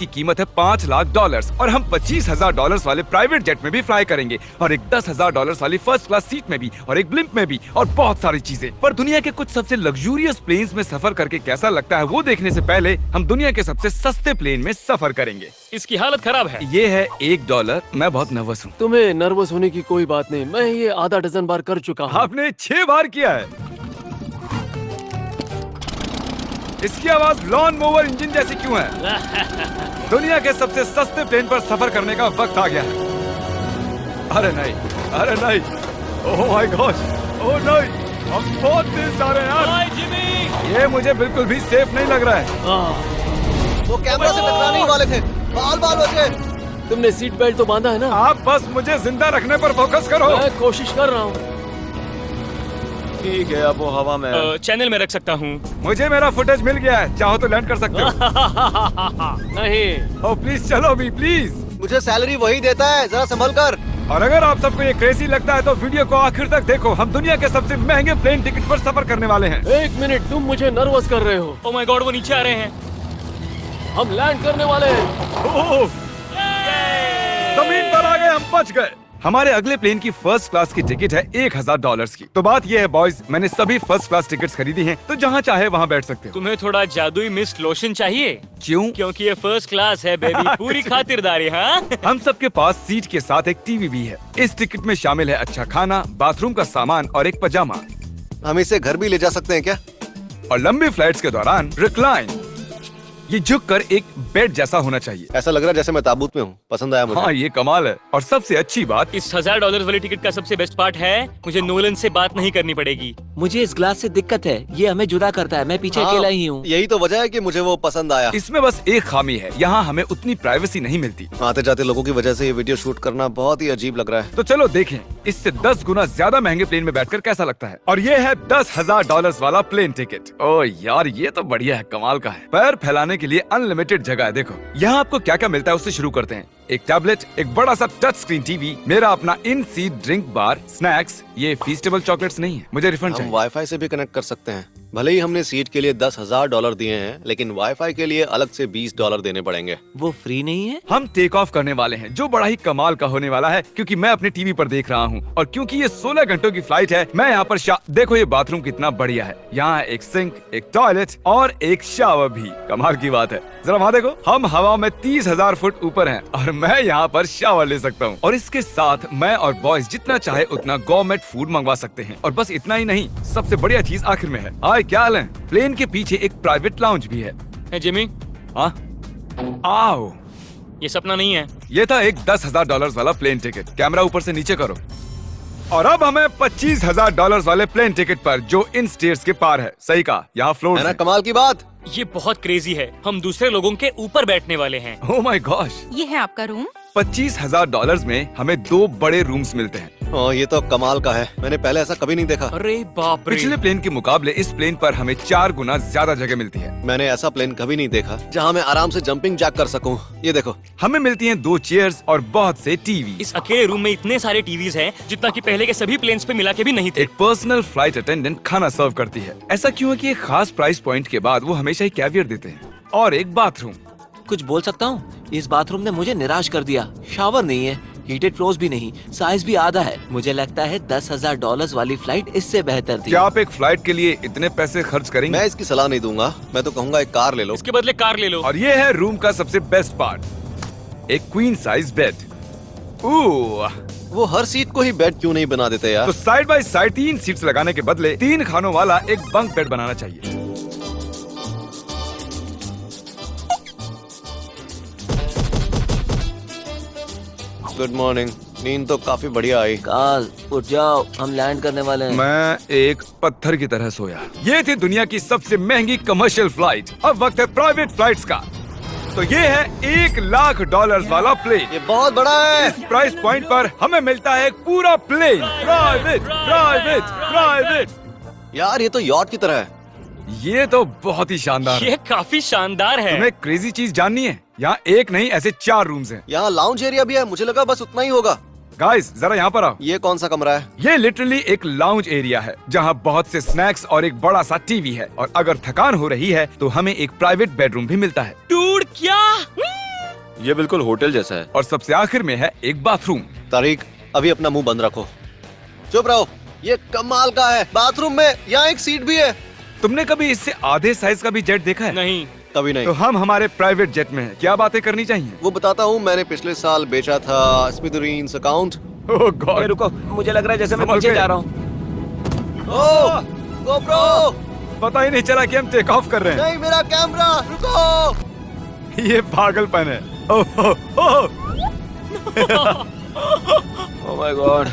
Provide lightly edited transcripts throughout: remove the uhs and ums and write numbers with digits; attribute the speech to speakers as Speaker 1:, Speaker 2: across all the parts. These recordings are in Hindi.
Speaker 1: की कीमत है $5,00,000 और हम $25,000 वाले प्राइवेट जेट में भी फ्लाई करेंगे और एक $10,000 वाली फर्स्ट क्लास सीट में भी और एक ब्लिम्प में भी और बहुत सारी चीजें। पर दुनिया के कुछ सबसे लग्जूरियस प्लेन्स में सफर करके कैसा लगता है वो देखने से पहले हम दुनिया के सबसे सस्ते प्लेन में सफर करेंगे।
Speaker 2: इसकी हालत खराब है।
Speaker 1: ये है $1। मैं बहुत नर्वस हूँ।
Speaker 3: तुम्हें नर्वस होने की कोई बात नहीं, मैं ये आधा डजन बार कर चुका हूँ।
Speaker 1: आपने 6 बार किया है। इसकी आवाज लॉन मोवर इंजन जैसी क्यों है? दुनिया के सबसे सस्ते प्लेन पर सफर करने का वक्त आ गया है। अरे नहीं, अरे नहीं, ओह माय गॉड, ओह नहीं, हम बहुत तेज जा रहे हैं यार।
Speaker 2: हाय जिमी,
Speaker 1: ये मुझे बिल्कुल भी सेफ नहीं लग रहा है।
Speaker 4: वो कैमरा से टकराने ही वाले थे, बाल बाल बचे।
Speaker 3: तुमने सीट बेल्ट तो बांधा है ना?
Speaker 1: आप बस मुझे जिंदा रखने पर फोकस करो।
Speaker 3: मैं कोशिश कर रहा हूँ।
Speaker 4: ठीक है, अब वो हवा में है।
Speaker 2: चैनल में रख सकता हूँ।
Speaker 1: मुझे मेरा फुटेज मिल गया है, चाहो तो लैंड कर सकते हो।
Speaker 3: नहीं,
Speaker 1: ओह प्लीज चलो भी प्लीज।
Speaker 4: मुझे सैलरी वही देता है, जरा संभल कर।
Speaker 1: और अगर आप सबको ये क्रेजी लगता है तो वीडियो को आखिर तक देखो। हम दुनिया के सबसे महंगे प्लेन टिकट पर सफर करने वाले हैं।
Speaker 3: 1 मिनट, तुम मुझे नर्वस कर रहे हो।
Speaker 2: ओह माय गॉड, वो नीचे आ रहे हैं।
Speaker 3: हम लैंड करने वाले हैं।
Speaker 1: ओह, जमीन पर आ गए, हम बच गए। हमारे अगले प्लेन की फर्स्ट क्लास की टिकट है $1,000 की। तो बात ये है बॉयज, मैंने सभी फर्स्ट क्लास टिकट्स खरीदी हैं, तो जहाँ चाहे वहाँ बैठ सकते हो।
Speaker 2: तुम्हें थोड़ा जादुई मिस्ट लोशन चाहिए?
Speaker 1: क्यों?
Speaker 2: क्योंकि ये फर्स्ट क्लास है बेबी, पूरी खातिरदारी। हाँ,
Speaker 1: हम सबके पास सीट के साथ एक टीवी भी है। इस टिकट में शामिल है अच्छा खाना, बाथरूम का सामान और एक पजामा।
Speaker 4: हम इसे घर भी ले जा सकते हैं क्या?
Speaker 1: और लंबी फ्लाइट्स के दौरान रिक्लाइन, ये झुक कर एक बेड जैसा होना चाहिए।
Speaker 4: ऐसा लग रहा है जैसे मैं ताबूत में हूँ। पसंद आया मुझे।
Speaker 1: हाँ, ये कमाल है। और सबसे अच्छी बात,
Speaker 2: इस $1,000 वाली टिकट का सबसे बेस्ट पार्ट है, मुझे नोलन से बात नहीं करनी पड़ेगी।
Speaker 5: मुझे इस ग्लास से दिक्कत है, ये हमें जुदा करता है। मैं पीछे अकेला ही हूँ।
Speaker 4: यही तो वजह है कि मुझे वो पसंद आया।
Speaker 1: इसमें बस एक खामी है, यहाँ हमें उतनी प्राइवेसी नहीं मिलती।
Speaker 4: आते जाते लोगों की वजह से ये वीडियो शूट करना बहुत ही अजीब लग रहा है।
Speaker 1: तो चलो देखें इससे 10 गुना ज्यादा महंगे प्लेन में बैठकर कैसा लगता है। और ये है $10,000 वाला प्लेन टिकट। ओह यार, ये तो बढ़िया है, कमाल का है। पैर फैलाने के लिए अनलिमिटेड जगह है। देखो यहाँ आपको क्या क्या मिलता है, उससे शुरू करते हैं। एक टैबलेट, एक बड़ा सा टच स्क्रीन टीवी, मेरा अपना इन सीट ड्रिंक बार, स्नैक्स। ये फीस्टेबल चॉकलेट्स नहीं है, मुझे रिफंड
Speaker 4: हम
Speaker 1: चाहिए।
Speaker 4: वाईफाई से भी कनेक्ट कर सकते हैं। भले ही हमने सीट के लिए $10,000 दिए हैं, लेकिन वाईफाई के लिए अलग से $20 देने पड़ेंगे।
Speaker 5: वो फ्री नहीं है?
Speaker 1: हम टेक ऑफ करने वाले हैं, जो बड़ा ही कमाल का होने वाला है, क्योंकि मैं अपने टीवी पर देख रहा हूँ और क्योंकि ये 16 घंटों की फ्लाइट है। मैं यहाँ पर देखो ये बाथरूम कितना बढ़िया है। यहाँ है एक सिंक, एक टॉयलेट और एक शावर भी। कमाल की बात है, जरा वहाँ देखो, हम हवा में 30,000 फुट ऊपर हैं और मैं यहाँ पर शावर ले सकता हूँ। और इसके साथ मैं और बॉयज जितना चाहे उतना गवर्नमेंट फूड मंगवा सकते हैं। और बस इतना ही नहीं, सबसे बढ़िया चीज आखिर में है। हाय, क्या हाल है? प्लेन के पीछे एक प्राइवेट लाउंज भी है।
Speaker 2: है जिमी,
Speaker 1: हाँ, आओ।
Speaker 2: ये सपना नहीं है।
Speaker 1: ये था एक $10,000 वाला प्लेन टिकट। कैमरा ऊपर से नीचे करो। और अब हमें $25,000 वाले प्लेन टिकट पर, जो इन स्टेयर्स के पार है। सही कहा, यहाँ फ्लोर
Speaker 4: है ना कमाल की बात?
Speaker 2: ये बहुत क्रेजी है, हम दूसरे लोगों के ऊपर बैठने वाले हैं।
Speaker 1: Oh my gosh.
Speaker 6: ये है आपका रूम।
Speaker 1: $25,000 में हमें 2 बड़े रूम्स मिलते हैं।
Speaker 4: ये तो कमाल का है, मैंने पहले ऐसा कभी नहीं देखा।
Speaker 2: अरे बाप रे,
Speaker 1: पिछले प्लेन के मुकाबले इस प्लेन पर हमें 4 गुना ज्यादा जगह मिलती है।
Speaker 4: मैंने ऐसा प्लेन कभी नहीं देखा जहाँ मैं आराम से जंपिंग जैक कर सकूं। ये देखो,
Speaker 1: हमें मिलती हैं 2 चेयर्स और बहुत से टीवी।
Speaker 2: इस अकेले रूम में इतने सारे टीवीज हैं, जितना कि पहले के सभी प्लेन्स पे मिला के भी नहीं थे।
Speaker 1: एक पर्सनल फ्लाइट अटेंडेंट खाना सर्व करती है। ऐसा क्यों है कि एक खास प्राइस पॉइंट के बाद वो हमेशा ही कैवियर देते हैं। और एक बाथरूम।
Speaker 5: कुछ बोल सकता हूँ? इस बाथरूम ने मुझे निराश कर दिया। शावर नहीं है, हीटेड फ्लोर्स भी नहीं, साइज भी आधा है। मुझे लगता है $10,000 वाली फ्लाइट इससे बेहतर थी।
Speaker 1: क्या आप एक फ्लाइट के लिए इतने पैसे खर्च करेंगे?
Speaker 4: मैं इसकी सलाह नहीं दूंगा। मैं तो कहूँगा एक कार ले लो।
Speaker 2: इसके बदले कार ले लो।
Speaker 1: और ये है रूम का सबसे बेस्ट पार्ट, एक क्वीन साइज बेड।
Speaker 4: वो हर सीट को ही बेड क्यों नहीं बना देते यार?
Speaker 1: तो साइड बाय साइड 3 सीट्स लगाने के बदले 3 खानों वाला एक बंक बेड बनाना चाहिए।
Speaker 4: Good morning. नींद तो काफी बढ़िया आई।
Speaker 5: काल, उठ जाओ, हम लैंड करने वाले हैं।
Speaker 1: मैं एक पत्थर की तरह सोया। ये थी दुनिया की सबसे महंगी कमर्शियल फ्लाइट। अब वक्त है प्राइवेट फ्लाइट्स का। तो ये है $1,00,000 वाला प्लेन।
Speaker 4: ये बहुत बड़ा है।
Speaker 1: इस प्राइस पॉइंट पर हमें मिलता है एक पूरा प्लेन। Private, private, private.
Speaker 4: यार ये तो यॉट की तरह है।
Speaker 1: ये तो बहुत ही शानदार है।
Speaker 2: ये काफी शानदार है।
Speaker 1: तुम्हें क्रेजी चीज जाननी है? यहाँ एक नहीं, ऐसे 4 रूम्स हैं।
Speaker 4: यहाँ लाउंज एरिया भी है, मुझे लगा बस उतना ही होगा।
Speaker 1: गाइस, जरा यहाँ पर आओ।
Speaker 4: ये कौन सा कमरा है?
Speaker 1: ये लिटरली एक लाउंज एरिया है, जहाँ बहुत से स्नैक्स और एक बड़ा सा टीवी है। और अगर थकान हो रही है तो हमें एक प्राइवेट बेडरूम भी मिलता है।
Speaker 2: डूड, क्या?
Speaker 6: ये बिल्कुल होटल जैसा है।
Speaker 1: और सबसे आखिर में है एक बाथरूम।
Speaker 4: तारिक, अभी अपना मुंह बंद रखो। चुप रहो। ये कमाल का है। बाथरूम में यहाँ एक सीट भी है।
Speaker 1: तुमने कभी इससे आधे साइज का भी जेट देखा है?
Speaker 2: नहीं।
Speaker 4: कभी नहीं।
Speaker 1: तो हम हमारे प्राइवेट जेट में हैं। क्या बातें करनी चाहिए?
Speaker 4: वो बताता हूँ, मैंने पिछले साल बेचा था स्मिथेरियंस अकाउंट।
Speaker 1: ओह
Speaker 5: ए,
Speaker 1: गॉड।
Speaker 5: रुको, मुझे लग रहा है जैसे मैं
Speaker 1: संभल
Speaker 5: पीछे
Speaker 1: के।
Speaker 5: जा रहा हूँ।
Speaker 4: ओह, GoPro!
Speaker 1: पता ही नहीं चला कि हम टेक ऑफ कर रहे
Speaker 4: नहीं, मेरा कैमरा, रुको।
Speaker 1: हैं। ये पागलपन है। Oh oh, oh.
Speaker 5: Oh my god.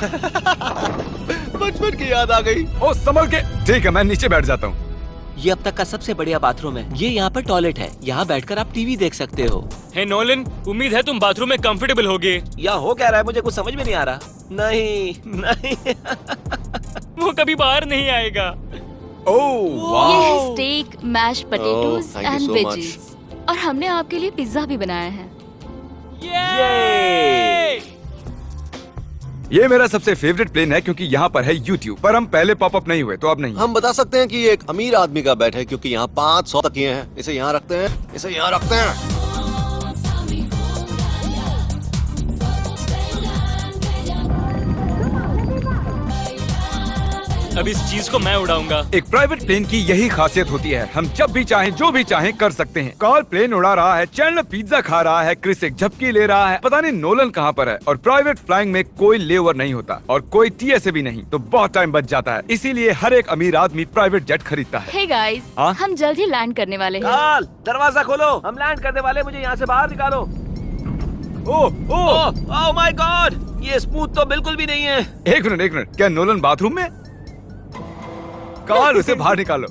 Speaker 4: बचपन की याद आ गई।
Speaker 1: ओह संभल के। ठीक है, मैं नीचे बैठ जाता हूँ।
Speaker 5: ये अब तक का सबसे बढ़िया बाथरूम है। ये यहाँ पर टॉयलेट है। यहाँ बैठकर आप टीवी देख सकते हो।
Speaker 2: हे नोलन, उम्मीद है तुम बाथरूम में कंफर्टेबल होगे।
Speaker 5: यहाँ हो क्या रहा है मुझे कुछ समझ में नहीं आ रहा। नहीं नहीं।
Speaker 2: वो कभी बाहर नहीं आएगा।
Speaker 1: ओह
Speaker 7: ये
Speaker 1: वाह।
Speaker 7: है steak, mash potatoes
Speaker 4: thank you
Speaker 7: and
Speaker 4: so
Speaker 7: veggies. और हमने आपके लिए पिज्जा भी बनाया है।
Speaker 1: ये मेरा सबसे फेवरेट प्लेन है क्योंकि यहाँ पर है YouTube। पर हम पहले पॉपअप नहीं हुए तो अब नहीं।
Speaker 4: हम बता सकते हैं कि ये एक अमीर आदमी का बेड है क्योंकि यहाँ 500 तकिए हैं। इसे यहाँ रखते हैं, इसे यहाँ रखते हैं।
Speaker 2: अब इस चीज को मैं उड़ाऊंगा।
Speaker 1: एक प्राइवेट प्लेन की यही खासियत होती है, हम जब भी चाहें जो भी चाहें कर सकते हैं। कार्ल प्लेन उड़ा रहा है, चैंडलर पिज्जा खा रहा है, क्रिस एक झपकी ले रहा है, पता नहीं नोलन कहाँ पर है। और प्राइवेट फ्लाइंग में कोई लेओवर नहीं होता और कोई TSA भी नहीं, तो बहुत टाइम बच जाता है। इसीलिए हर एक अमीर आदमी प्राइवेट जेट खरीदता है।
Speaker 7: हे गाइस,
Speaker 1: हाँ?
Speaker 7: हम जल्द ही लैंड करने वाले हैं।
Speaker 5: काल, दरवाजा खोलो, हम लैंड करने वाले, मुझे यहाँ से बाहर निकालो।
Speaker 1: ओह ओह,
Speaker 5: ओह माय गॉड, ये स्मूथ तो बिल्कुल भी नहीं है।
Speaker 1: एक मिनट, क्या नोलन बाथरूम में? कार्ल, उसे बाहर निकालो।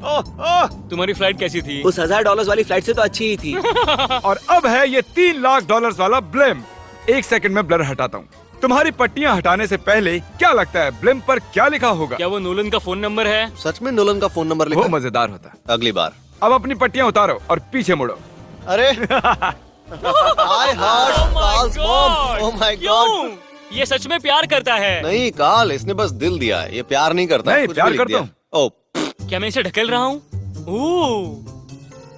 Speaker 5: ओह ओह,
Speaker 2: तुम्हारी फ्लाइट कैसी थी?
Speaker 5: उस $1000 वाली फ्लाइट से तो अच्छी ही थी।
Speaker 1: और अब है ये $3 लाख वाला ब्लिम। एक सेकंड में ब्लर हटाता हूँ। तुम्हारी पट्टियाँ हटाने से पहले क्या लगता है ब्लिम पर क्या लिखा होगा?
Speaker 2: क्या वो नोलन का फोन नंबर है?
Speaker 4: सच में नोलन का फोन नंबर
Speaker 1: वो
Speaker 4: लिखा है?
Speaker 1: मजेदार होता।
Speaker 4: अगली बार।
Speaker 1: अब अपनी पट्टियाँ उतारो और पीछे मुड़ो।
Speaker 4: अरे I heard Carl's mom. Oh my God.
Speaker 2: क्यों? ये सच में प्यार करता है।
Speaker 4: नहीं कार्ल, इसने बस दिल दिया है। ये प्यार नहीं करता।
Speaker 1: नहीं,
Speaker 4: कुछ
Speaker 1: प्यार
Speaker 4: भी लिख
Speaker 1: करता
Speaker 4: दिया।
Speaker 1: हूँ।
Speaker 4: ओह,
Speaker 2: क्या मैं इसे ढकेल रहा हूँ? ओह,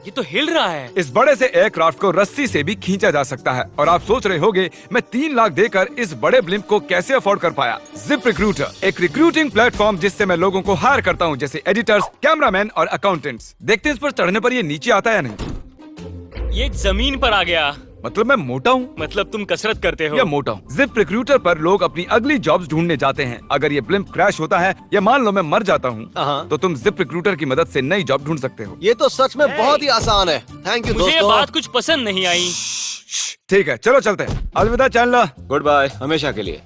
Speaker 2: ये तो हिल रहा है।
Speaker 1: इस बड़े से एयरक्राफ्ट को रस्सी से भी खींचा जा सकता है। और आप सोच रहे होंगे मैं 3 लाख देकर इस बड़े ब्लिम्प को कैसे अफोर्ड कर पाया। जिप रिक्रूटर, एक रिक्रूटिंग प्लेटफॉर्म जिससे मैं लोगों को हायर करता हूँ, जैसे एडिटर्स, कैमरामैन और अकाउंटेंट्स। देखते हैं इस पर चढ़ने पर ये नीचे आता है या नहीं।
Speaker 2: ये जमीन पर आ गया।
Speaker 1: मतलब मैं मोटा हूँ
Speaker 2: मतलब तुम कसरत करते हो।
Speaker 1: या मोटा हूँ। जिप रिक्रूटर पर लोग अपनी अगली जॉब्स ढूंढने जाते हैं। अगर ये ब्लिम्प क्रैश होता है या मान लो मैं मर जाता हूँ,
Speaker 4: हाँ।
Speaker 1: तो तुम जिप रिक्रूटर की मदद से नई जॉब ढूंढ सकते हो।
Speaker 4: ये तो सच में बहुत ही आसान है। थैंक यू
Speaker 2: मुझे ये
Speaker 4: दोस्तों।
Speaker 2: बात कुछ पसंद नहीं आई।
Speaker 1: ठीक है, चलो चलते हैं। अलविदा चैंडलर।
Speaker 6: गुड बाय, हमेशा के लिए।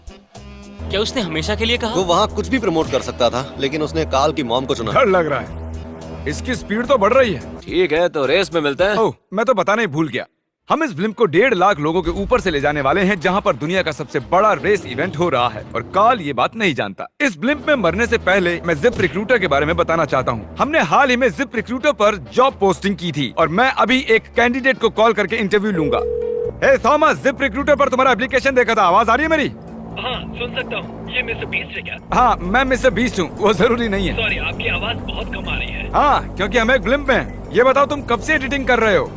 Speaker 2: क्या उसने हमेशा के लिए कहा?
Speaker 4: वो वहाँ कुछ भी प्रमोट कर सकता था, लेकिन उसने कार्ल की मॉम को चुना।
Speaker 1: डर लग रहा है। इसकी स्पीड तो बढ़ रही है।
Speaker 6: ठीक है, तो रेस में मिलते हैं।
Speaker 1: ओह, मैं तो बताना ही भूल गया। हम इस ब्लिम्प को 1.5 लाख लोगों के ऊपर से ले जाने वाले हैं, जहां पर दुनिया का सबसे बड़ा रेस इवेंट हो रहा है। और कार्ल ये बात नहीं जानता। इस ब्लिम्प में मरने से पहले मैं जिप रिक्रूटर के बारे में बताना चाहता हूं। हमने हाल ही में जिप रिक्रूटर पर जॉब पोस्टिंग की थी और मैं अभी एक कैंडिडेट को कॉल करके इंटरव्यू लूंगा। हे थॉमस, जिप रिक्रूटर पर तुम्हारा एप्लीकेशन देखा था। आवाज आ रही है मेरी?
Speaker 8: हाँ, सुन सकता हूँ। ये मिस्टर बीस्ट है क्या?
Speaker 1: हाँ, मैं मिस्टर बीस्ट हूँ। वो जरूरी नहीं है।
Speaker 8: सॉरी, आपकी आवाज बहुत कम आ रही है।
Speaker 1: हाँ, क्योंकि हम एक ब्लिम्प में हैं। ये बताओ तुम कब से एडिटिंग कर रहे हो?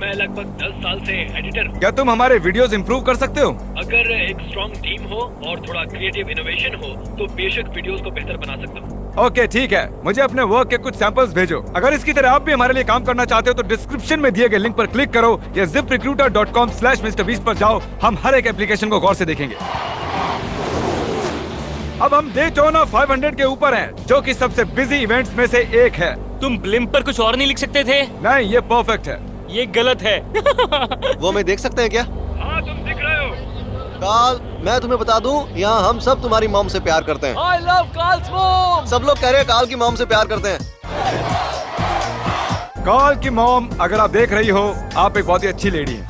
Speaker 8: मैं लगभग 10 साल से एडिटर हूँ।
Speaker 1: क्या तुम हमारे वीडियोस इंप्रूव कर सकते हो?
Speaker 8: अगर एक स्ट्रॉन्ग टीम हो और थोड़ा क्रिएटिव इनोवेशन हो तो बेशक वीडियोस को बेहतर बना सकता हूँ।
Speaker 1: ओके, ठीक है। मुझे अपने वर्क के कुछ सैंपल्स भेजो। अगर इसकी तरह आप भी हमारे लिए काम करना चाहते हो तो डिस्क्रिप्शन में दिए गए लिंक पर क्लिक करो या ziprecruiter.com/MrBeast पर जाओ। हम हर एक एप्लीकेशन को गौर से देखेंगे। अब हम डेटोना 500 के ऊपर हैं, जो कि सबसे बिजी इवेंट्स में से एक है।
Speaker 2: तुम ब्लिम्प पर कुछ और नहीं लिख सकते थे?
Speaker 1: नहीं, ये परफेक्ट है।
Speaker 2: ये गलत है।
Speaker 4: वो मैं देख सकते हैं क्या?
Speaker 8: हाँ, तुम दिख रहे हो।
Speaker 4: कार्ल, मैं तुम्हें बता दूं, यहाँ हम सब तुम्हारी मॉम से प्यार करते हैं।
Speaker 3: I love Carl's mom.
Speaker 4: सब लोग कह रहे हैं कार्ल की मॉम से प्यार करते हैं।
Speaker 1: कार्ल की मॉम, अगर आप देख रही हो, आप एक बहुत ही अच्छी लेडी हैं।